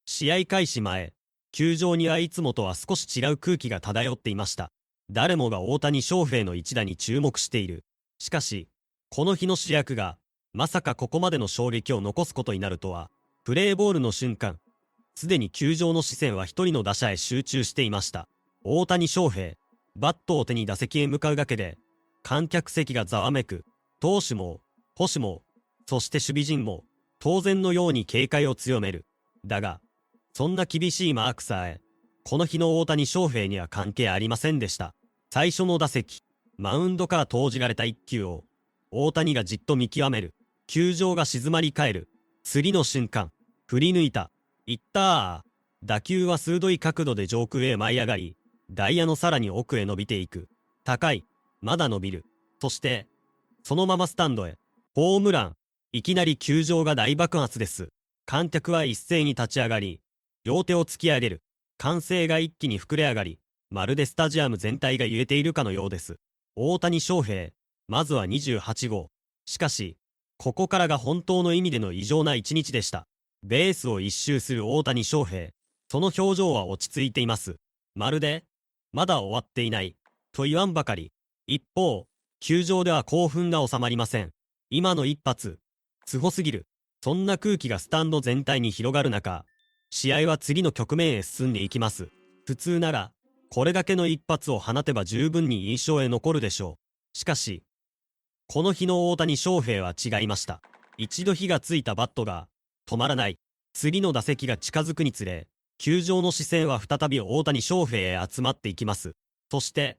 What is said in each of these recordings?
試合開始前、球場にはいつもとは少し違う空気が漂っていました。誰もが大谷翔平の一打に注目している。しかし、この日の主役が、まさかここまでの衝撃を残すことになるとは、プレーボールの瞬間、すでに球場の視線は一人の打者へ集中していました。大谷翔平、バットを手に打席へ向かうだけで、観客席がざわめく。投手も、捕手も、そして守備陣も、当然のように警戒を強める。だが、そんな厳しいマークさえ、この日の大谷翔平には関係ありませんでした。最初の打席、マウンドから投じられた一球を、大谷がじっと見極める。球場が静まり返る。次の瞬間、振り抜いた。いったー。打球は鋭い角度で上空へ舞い上がり、外野のさらに奥へ伸びていく。高い。まだ伸びる。そして、そのままスタンドへ。ホームラン。いきなり球場が大爆発です。観客は一斉に立ち上がり、両手を突き上げる。歓声が一気に膨れ上がり、まるでスタジアム全体が揺れているかのようです。大谷翔平、まずは28号。しかし、ここからが本当の意味での異常な一日でした。ベースを一周する大谷翔平。その表情は落ち着いています。まるで、まだ終わっていない、と言わんばかり。一方、球場では興奮が収まりません。今の一発、すごすぎる。そんな空気がスタンド全体に広がる中、試合は次の局面へ進んでいきます。普通なら、これだけの一発を放てば十分に印象へ残るでしょう。しかし、この日の大谷翔平は違いました。一度火がついたバットが止まらない。次の打席が近づくにつれ、球場の視線は再び大谷翔平へ集まっていきます。そして、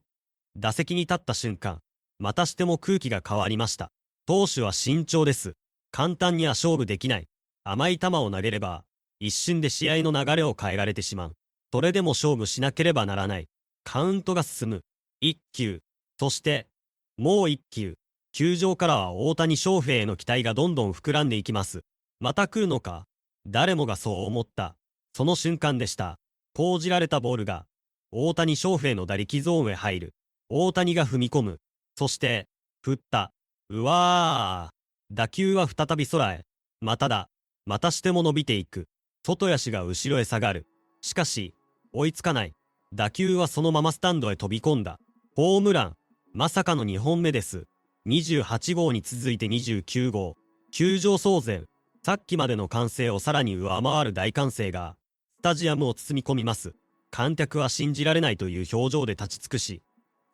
打席に立った瞬間、またしても空気が変わりました。投手は慎重です。簡単には勝負できない。甘い球を投げれば、一瞬で試合の流れを変えられてしまう。それでも勝負しなければならない。カウントが進む。一球。そして、もう一球。球場からは大谷翔平への期待がどんどん膨らんでいきます。また来るのか。誰もがそう思った。その瞬間でした。投じられたボールが、大谷翔平の打力ゾーンへ入る。大谷が踏み込む。そして、振った。うわー。打球は再び空へ。まただ。またしても伸びていく。外足が後ろへ下がる。しかし、追いつかない。打球はそのままスタンドへ飛び込んだ。ホームラン。まさかの2本目です。28号に続いて29号。球場騒然。さっきまでの歓声をさらに上回る大歓声が、スタジアムを包み込みます。観客は信じられないという表情で立ち尽くし、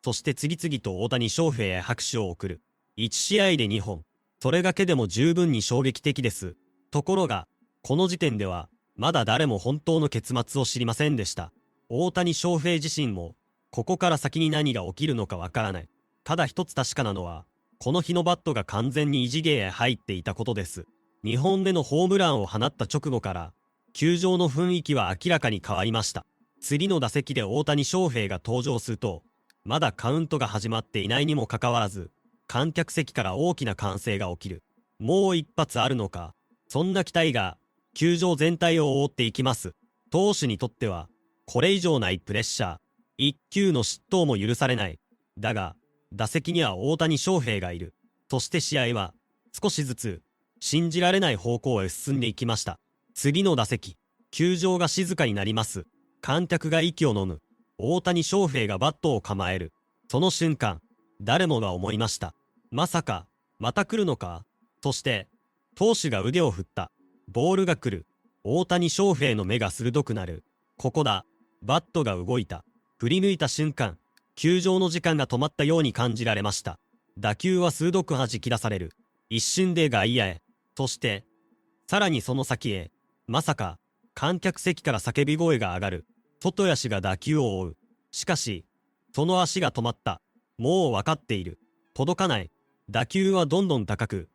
そして次々と大谷翔平へ拍手を送る。1試合で2本。それだけでも十分に衝撃的です。ところが、この時点では、まだ誰も本当の結末を知りませんでした。大谷翔平自身も、ここから先に何が起きるのかわからない。ただ一つ確かなのは、この日のバットが完全に異次元へ入っていたことです。2本目のホームランを放った直後から、球場の雰囲気は明らかに変わりました。次の打席で大谷翔平が登場すると、まだカウントが始まっていないにもかかわらず、観客席から大きな歓声が起きる。もう一発あるのか。そんな期待が、球場全体を覆っていきます。投手にとっては、これ以上ないプレッシャー。一球の失投も許されない。だが、打席には大谷翔平がいる。そして試合は、少しずつ、信じられない方向へ進んでいきました。次の打席、球場が静かになります。観客が息を飲む。大谷翔平がバットを構える。その瞬間、誰もが思いました。まさか、また来るのか。そして、投手が腕を振った。ボールが来る。大谷翔平の目が鋭くなる。ここだ。バットが動いた。振り抜いた瞬間、球場の時間が止まったように感じられました。打球は鋭く弾き出される。一瞬で外野へ。そして、さらにその先へ。まさか、観客席から叫び声が上がる。外足が打球を追う。しかし、その足が止まった。もう分かっている。届かない。打球はどんどん高く、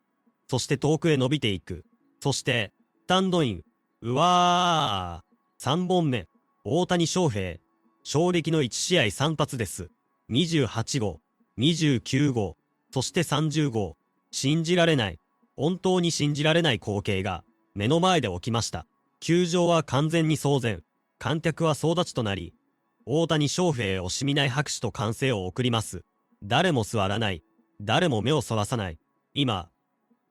そして遠くへ伸びていく。そして、スタンドイン。うわー。3本目。大谷翔平。衝撃の1試合3発です。28号、29号、そして30号。信じられない。本当に信じられない光景が目の前で起きました。球場は完全に騒然。観客は総立ちとなり、大谷翔平へ惜しみない拍手と歓声を送ります。誰も座らない。誰も目をそらさない。今、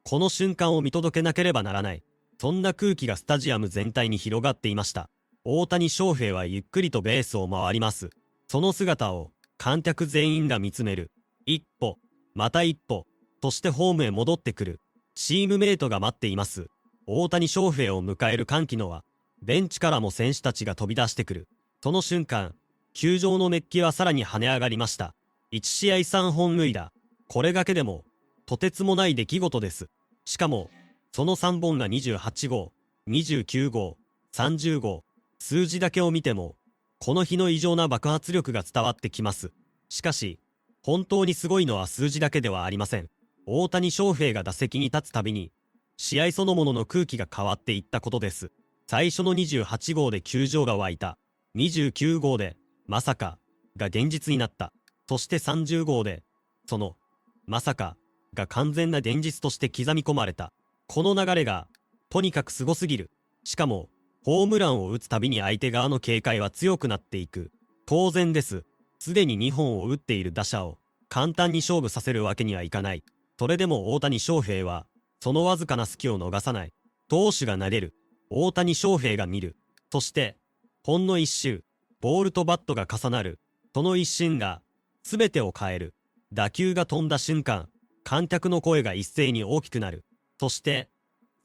この瞬間を見届けなければならない。そんな空気がスタジアム全体に広がっていました。大谷翔平はゆっくりとベースを回ります。その姿を観客全員が見つめる。一歩、また一歩、そしてホームへ戻ってくる。チームメイトが待っています。大谷翔平を迎える歓喜の輪。ベンチからも選手たちが飛び出してくる。その瞬間、球場の熱気はさらに跳ね上がりました。1試合3本塁打。これだけでも、とてつもない出来事です。しかも、その3本が28号、29号、30号。数字だけを見ても、この日の異常な爆発力が伝わってきます。しかし、本当にすごいのは数字だけではありません。大谷翔平が打席に立つたびに、試合そのものの空気が変わっていったことです。最初の28号で球場が沸いた。29号で、まさか、が現実になった。そして30号で、その、まさか、が完全な現実として刻み込まれた。この流れが、とにかくすごすぎる。しかも、ホームランを打つたびに相手側の警戒は強くなっていく。当然です。すでに2本を打っている打者を、簡単に勝負させるわけにはいかない。それでも大谷翔平は、そのわずかな隙を逃さない。投手が投げる。大谷翔平が見る。そして、ほんの一周、ボールとバットが重なる。その一瞬が、すべてを変える。打球が飛んだ瞬間、観客の声が一斉に大きくなる。そして、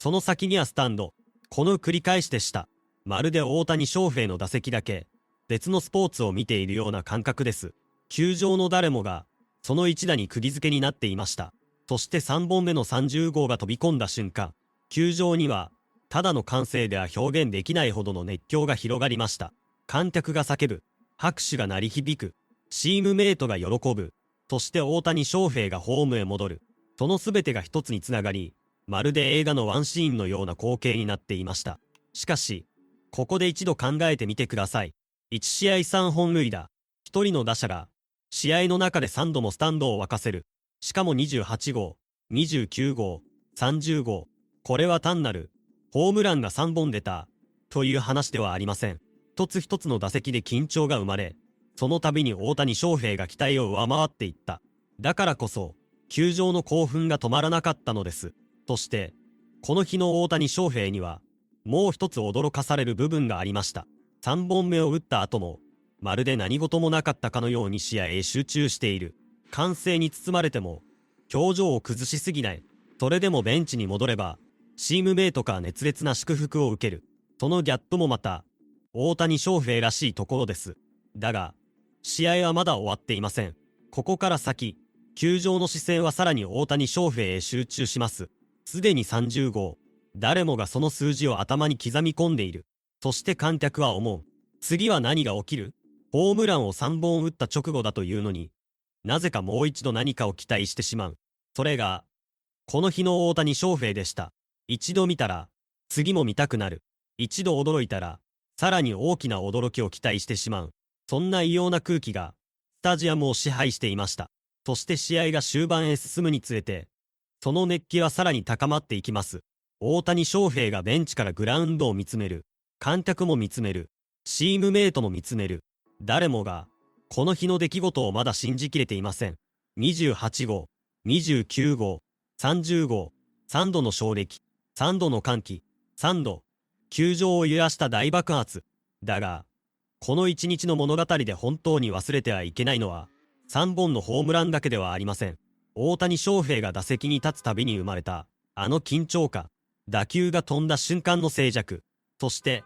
その先にはスタンド。この繰り返しでした。まるで大谷翔平の打席だけ、別のスポーツを見ているような感覚です。球場の誰もが、その一打に釘付けになっていました。そして3本目の30号が飛び込んだ瞬間、球場には、ただの歓声では表現できないほどの熱狂が広がりました。観客が叫ぶ、拍手が鳴り響く、チームメイトが喜ぶ、そして大谷翔平がホームへ戻る。その全てが一つにつながり、まるで映画のワンシーンのような光景になっていました。しかし、ここで一度考えてみてください。1試合3本塁打、1人の打者が、試合の中で3度もスタンドを沸かせる。しかも28号、29号、30号。これは単なる、ホームランが3本出た、という話ではありません。一つ一つの打席で緊張が生まれ、その度に大谷翔平が期待を上回っていった。だからこそ、球場の興奮が止まらなかったのです。そして、この日の大谷翔平には、もう一つ驚かされる部分がありました。3本目を打った後も、まるで何事もなかったかのように試合へ集中している。歓声に包まれても、表情を崩しすぎない。それでもベンチに戻れば、チームメイトから熱烈な祝福を受ける。そのギャップもまた、大谷翔平らしいところです。だが、試合はまだ終わっていません。ここから先、球場の視線はさらに大谷翔平へ集中します。すでに30号。誰もがその数字を頭に刻み込んでいる。そして観客は思う。次は何が起きる？ホームランを3本打った直後だというのに、なぜかもう一度何かを期待してしまう。それが、この日の大谷翔平でした。一度見たら、次も見たくなる。一度驚いたら、さらに大きな驚きを期待してしまう。そんな異様な空気が、スタジアムを支配していました。そして試合が終盤へ進むにつれて、その熱気はさらに高まっていきます。大谷翔平がベンチからグラウンドを見つめる。観客も見つめる。チームメイトも見つめる。誰もが、この日の出来事をまだ信じきれていません。28号、29号、30号、3度の衝撃、3度の歓喜、3度、球場を揺らした大爆発。だが、この一日の物語で本当に忘れてはいけないのは、3本のホームランだけではありません。大谷翔平が打席に立つたびに生まれた、あの緊張感、打球が飛んだ瞬間の静寂、そして、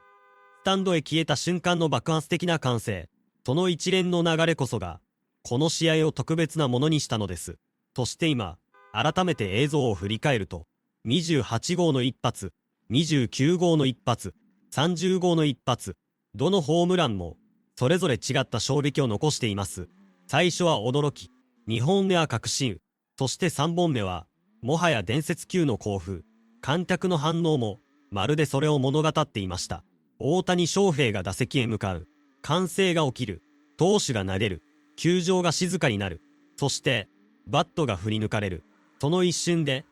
スタンドへ消えた瞬間の爆発的な歓声、その一連の流れこそが、この試合を特別なものにしたのです。そして今、改めて映像を振り返ると、28号の一発、29号の一発、30号の一発、どのホームランも、それぞれ違った衝撃を残しています。最初は驚き、2本目は確信、そして3本目は、もはや伝説級の興奮。観客の反応も、まるでそれを物語っていました。大谷翔平が打席へ向かう。歓声が起きる。投手が投げる。球場が静かになる。そして、バットが振り抜かれる。その一瞬で、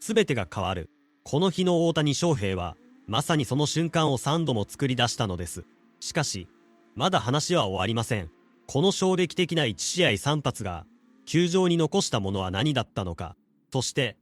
すべてが変わる。この日の大谷翔平は、まさにその瞬間を3度も作り出したのです。しかし、まだ話は終わりません。この衝撃的な1試合3発が、球場に残したものは何だったのか。そして、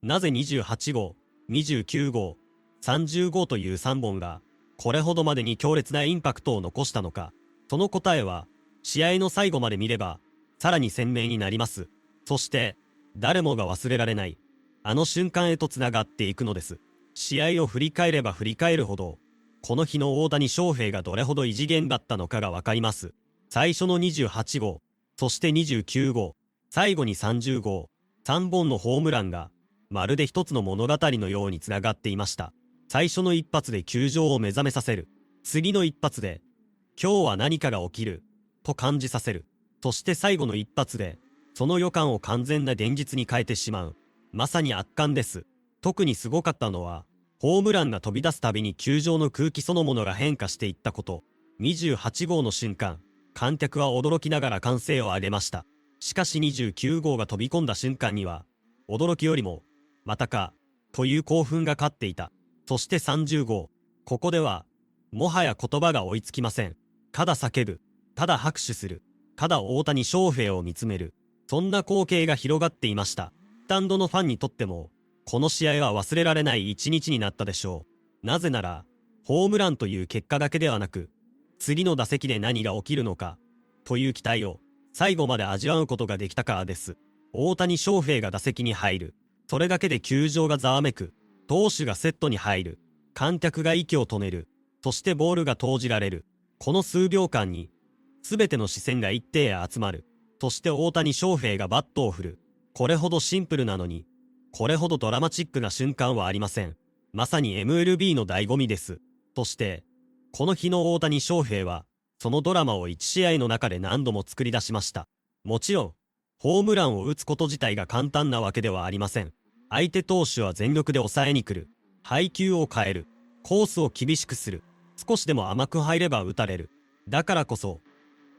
なぜ28号、29号、30号という3本が、これほどまでに強烈なインパクトを残したのか。その答えは、試合の最後まで見れば、さらに鮮明になります。そして、誰もが忘れられない、あの瞬間へと繋がっていくのです。試合を振り返れば振り返るほど、この日の大谷翔平がどれほど異次元だったのかがわかります。最初の28号、そして29号、最後に30号、3本のホームランが、まるで一つの物語のように繋がっていました。最初の一発で球場を目覚めさせる。次の一発で、今日は何かが起きる、と感じさせる。そして最後の一発で、その予感を完全な現実に変えてしまう。まさに圧巻です。特にすごかったのは、ホームランが飛び出すたびに球場の空気そのものが変化していったこと。28号の瞬間、観客は驚きながら歓声を上げました。しかし29号が飛び込んだ瞬間には、驚きよりも、またか、という興奮が勝っていた。そして30号、ここでは、もはや言葉が追いつきません。ただ叫ぶ、ただ拍手する、ただ大谷翔平を見つめる。そんな光景が広がっていました。スタンドのファンにとっても、この試合は忘れられない一日になったでしょう。なぜなら、ホームランという結果だけではなく、次の打席で何が起きるのか、という期待を最後まで味わうことができたからです。大谷翔平が打席に入る。それだけで球場がざわめく。投手がセットに入る。観客が息を止める。そしてボールが投じられる。この数秒間に、すべての視線が一定へ集まる。そして大谷翔平がバットを振る。これほどシンプルなのに、これほどドラマチックな瞬間はありません。まさに MLB の醍醐味です。そして、この日の大谷翔平は、そのドラマを1試合の中で何度も作り出しました。もちろん、ホームランを打つこと自体が簡単なわけではありません。相手投手は全力で抑えに来る。配球を変える。コースを厳しくする。少しでも甘く入れば打たれる。だからこそ、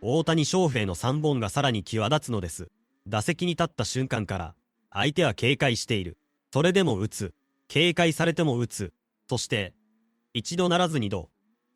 大谷翔平の3本がさらに際立つのです。打席に立った瞬間から、相手は警戒している。それでも打つ。警戒されても打つ。そして、一度ならず二度、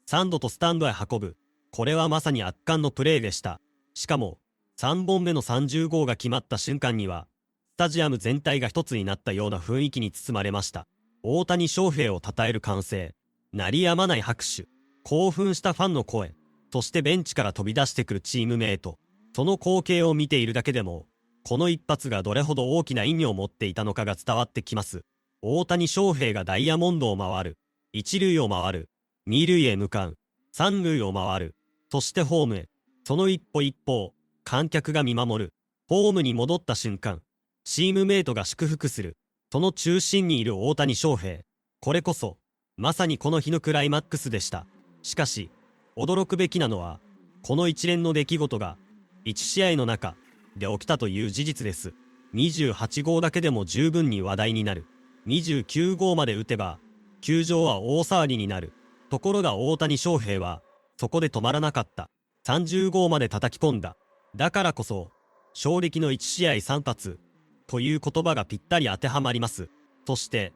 三度とスタンドへ運ぶ。これはまさに圧巻のプレーでした。しかも、3本目の30号が決まった瞬間には、スタジアム全体が一つになったような雰囲気に包まれました。大谷翔平を称える歓声、鳴りやまない拍手、興奮したファンの声、そしてベンチから飛び出してくるチームメイト。その光景を見ているだけでも、この一発がどれほど大きな意味を持っていたのかが伝わってきます。大谷翔平がダイヤモンドを回る。一塁を回る。二塁へ向かう。三塁を回る。そしてホームへ。その一歩一歩を観客が見守る。ホームに戻った瞬間、チームメイトが祝福する。その中心にいる大谷翔平。これこそ、まさにこの日のクライマックスでした。しかし、驚くべきなのは、この一連の出来事が、1試合の中で起きたという事実です。28号だけでも十分に話題になる。29号まで打てば、球場は大騒ぎになる。ところが大谷翔平は、そこで止まらなかった。30号まで叩き込んだ。だからこそ、衝撃の1試合3発、という言葉がぴったり当てはまります。そして、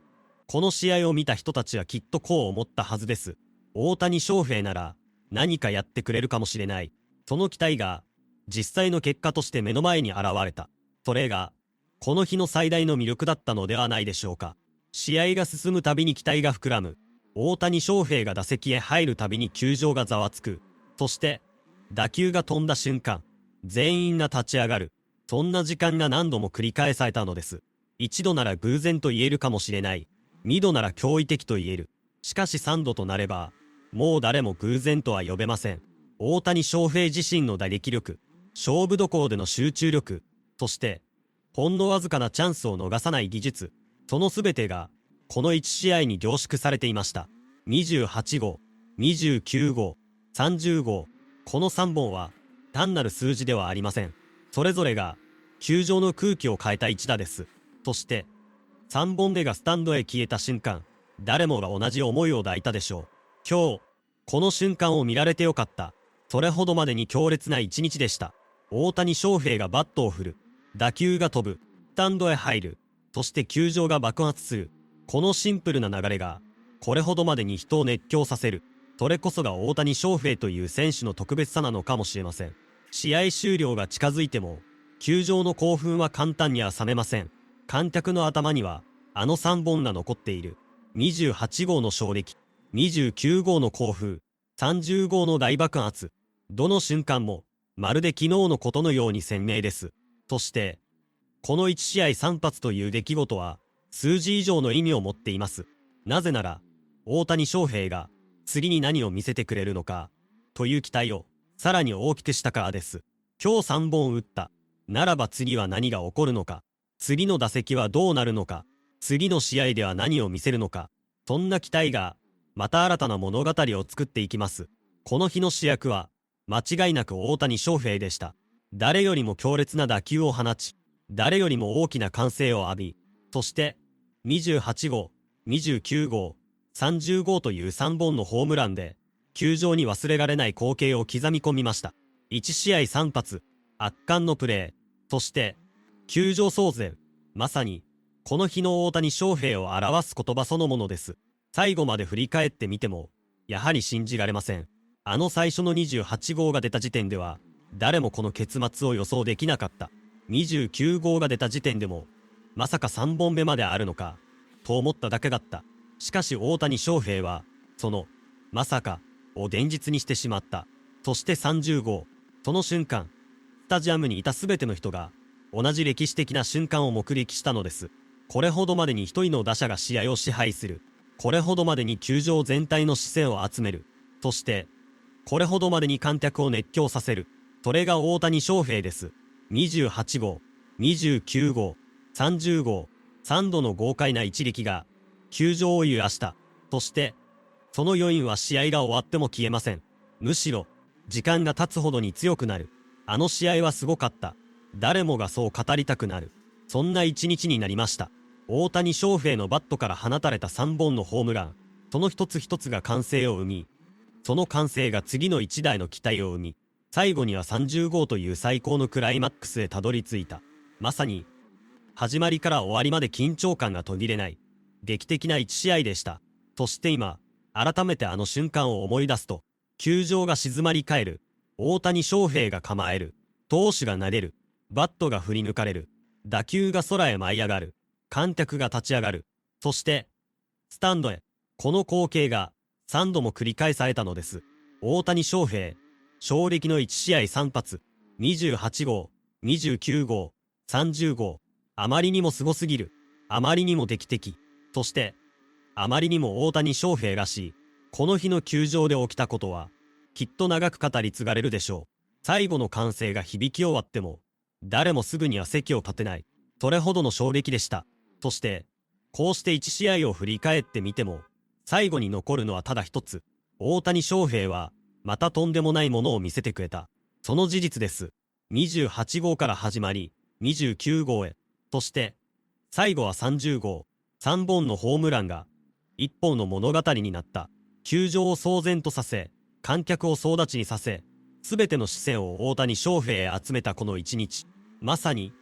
この試合を見た人たちはきっとこう思ったはずです。大谷翔平なら、何かやってくれるかもしれない。その期待が、実際の結果として目の前に現れた。それが、この日の最大の魅力だったのではないでしょうか。試合が進むたびに期待が膨らむ。大谷翔平が打席へ入るたびに球場がざわつく。そして、打球が飛んだ瞬間、全員が立ち上がる。そんな時間が何度も繰り返されたのです。一度なら偶然と言えるかもしれない。二度なら驚異的と言える。しかし三度となれば、もう誰も偶然とは呼べません。大谷翔平自身の打撃力、勝負どころでの集中力、そして、ほんのわずかなチャンスを逃さない技術、その全てが、この1試合に凝縮されていました。28号、29号、30号、この3本は、単なる数字ではありません。それぞれが、球場の空気を変えた一打です。そして、3本目がスタンドへ消えた瞬間、誰もが同じ思いを抱いたでしょう。今日、この瞬間を見られてよかった。それほどまでに強烈な一日でした。大谷翔平がバットを振る。打球が飛ぶ。スタンドへ入る。そして球場が爆発する。このシンプルな流れが、これほどまでに人を熱狂させる。それこそが大谷翔平という選手の特別さなのかもしれません。試合終了が近づいても、球場の興奮は簡単には冷めません。観客の頭には、あの3本が残っている。28号の衝撃、29号の興奮、30号の大爆発。どの瞬間も、まるで昨日のことのように鮮明です。そして、この1試合3発という出来事は、数字以上の意味を持っています。なぜなら、大谷翔平が、次に何を見せてくれるのか、という期待を、さらに大きくしたからです。今日3本打った。ならば次は何が起こるのか。次の打席はどうなるのか。次の試合では何を見せるのか。そんな期待が、また新たな物語を作っていきます。この日の主役は、間違いなく大谷翔平でした。誰よりも強烈な打球を放ち、誰よりも大きな歓声を浴び、そして、28号、29号、30号という3本のホームランで、球場に忘れられない光景を刻み込みました。1試合3発、圧巻のプレー、そして、球場騒然、まさに、この日の大谷翔平を表す言葉そのものです。最後まで振り返ってみても、やはり信じられません。最初の28号が出た時点では、誰もこの結末を予想できなかった。29号が出た時点でも、まさか3本目まであるのか、と思っただけだった。しかし大谷翔平は、その、まさか、を現実にしてしまった。そして30号、その瞬間、スタジアムにいた全ての人が、同じ歴史的な瞬間を目撃したのです。これほどまでに一人の打者が試合を支配する。これほどまでに球場全体の視線を集める。そして、これほどまでに観客を熱狂させる。それが大谷翔平です。28号、29号、30号、3度の豪快な一撃が、球場を揺らした。そして、その余韻は試合が終わっても消えません。むしろ、時間が経つほどに強くなる。あの試合はすごかった。誰もがそう語りたくなる。そんな一日になりました。大谷翔平のバットから放たれた3本のホームラン。その一つ一つが歓声を生み、その歓声が次の1台の期待を生み、最後には30号という最高のクライマックスへたどり着いた。まさに、始まりから終わりまで緊張感が途切れない、劇的な1試合でした。そして今、改めてあの瞬間を思い出すと、球場が静まり返る、大谷翔平が構える、投手が投げる、バットが振り抜かれる、打球が空へ舞い上がる、観客が立ち上がる、そして、スタンドへ、この光景が3度も繰り返されたのです。大谷翔平、衝撃の1試合3発、28号、29号、30号、あまりにもすごすぎる、あまりにも劇的、そして、あまりにも大谷翔平らしい、この日の球場で起きたことは、きっと長く語り継がれるでしょう。最後の歓声が響き終わっても、誰もすぐには席を立てない、それほどの衝撃でした。そして、こうして1試合を振り返ってみても、最後に残るのはただ一つ。大谷翔平は、またとんでもないものを見せてくれた。その事実です。28号から始まり、29号へ。そして、最後は30号。3本のホームランが、一本の物語になった。球場を騒然とさせ、観客を総立ちにさせ、すべての視線を大谷翔平へ集めたこの一日。まさに、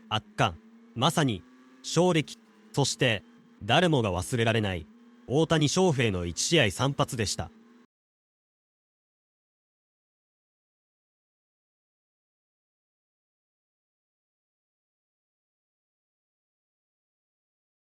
圧巻。まさに、衝撃。そして、誰もが忘れられない、大谷翔平の1試合3発でした。